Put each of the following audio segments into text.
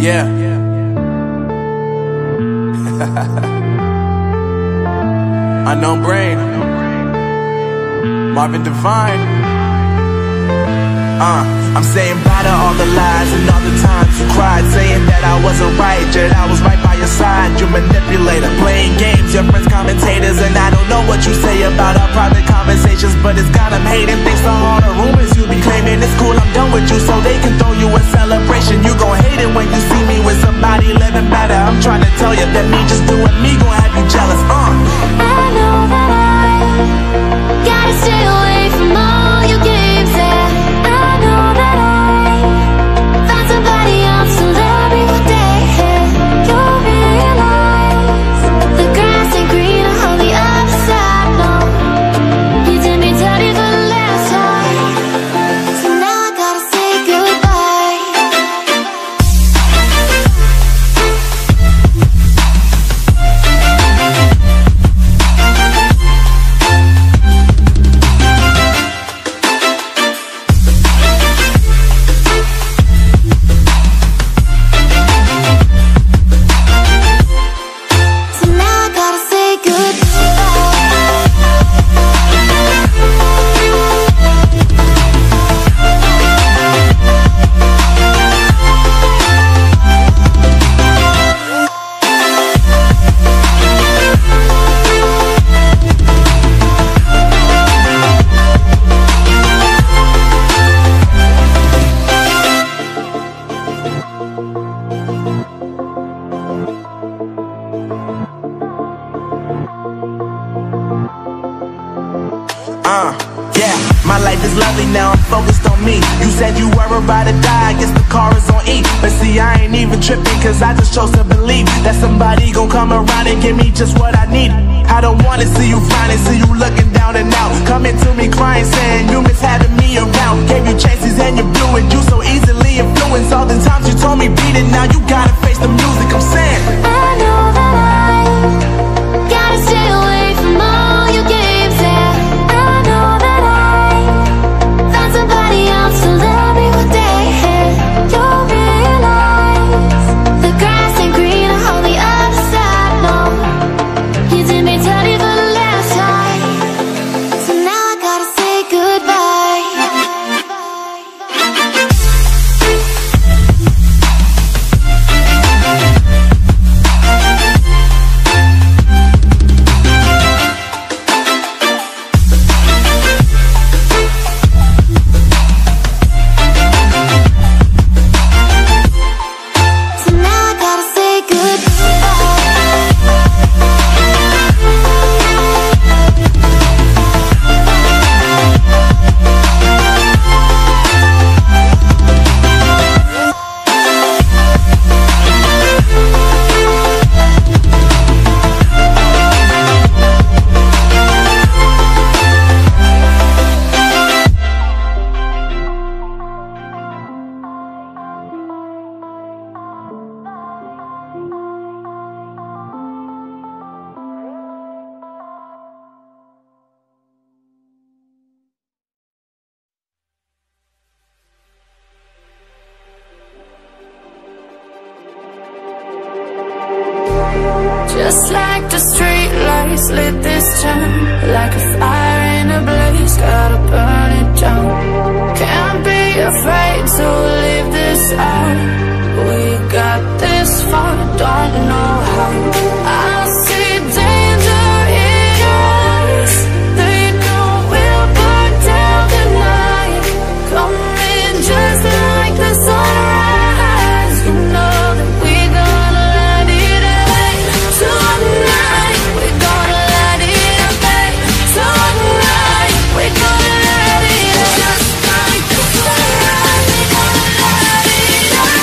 Yeah. Unknown Brain, Marvin Devine. I'm saying bye to all the lies and all the times you cried, saying that I wasn't right, yet I was right by your side. You manipulator, playing games, your friends commentators, and I don't know what you say about our private conversations, but it's got them hating. Thanks to all the rumors you be claiming. It's cool, I'm done with you, so they can throw you a celebration. You gon' hate it when you see me with somebody living better. I'm trying to tell you that me just doing me gon' have you jealous. I know that I gotta stay away from all your games. Yeah, I know that I found somebody else to love me one day. You'll realize the grass ain't greener on the other side. No, you did me dirty for the last time, so now I gotta say goodbye. So now I gotta say Yeah, my life is lovely now, I'm focused on me. You said you were about to die, I guess the car is on E. But see, I ain't even tripping, cause I just chose to believe that somebody gon' come around and give me just what I need. I don't wanna see you frowning, see you looking down and out, coming to me crying, saying you miss having me around. Gave you chances and you blew it, you so easily influenced. All the times you told me beat it, now you gotta face the music. I'm saying I know that I gotta stay away from all your games. Yeah, I know that I found somebody else to love me one day. You'll realize the grass ain't greener on the other side. No, you did me dirty for the last time, so now I gotta say goodbye. So now I gotta say Just like the street lights lit this town, like a fire in a blaze, gotta burn it down. Can't be afraid to leave this out. We got this far, don't know how. I see danger in your eyes. They know we'll burn down the night. Coming just like the sunrise. You know that we're gonna light it up. Tonight, we're gonna light it up. Tonight, we're gonna light it up. Just like the sunrise, we're gonna light it up.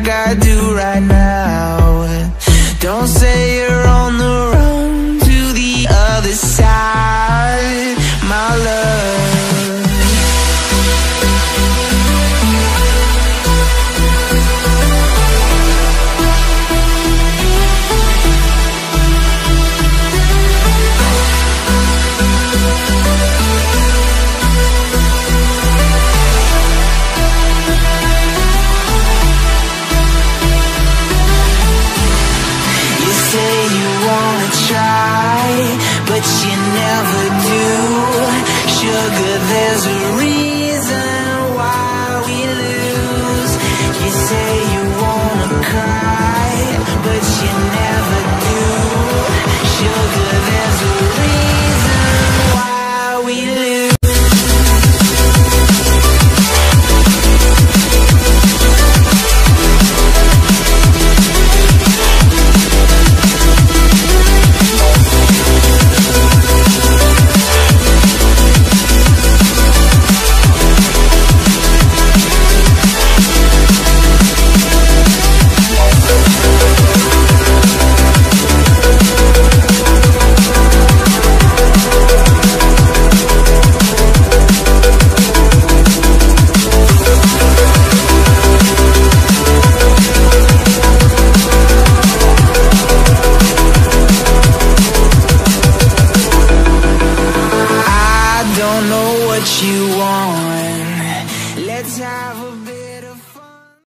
like I do right now. Don't say you're on the run to the other side, my love. But you never do. Sugar, there's a reason why we lose. You say you wanna cry, but you never do. Sugar, there's a reason why we lose. You want, let's have a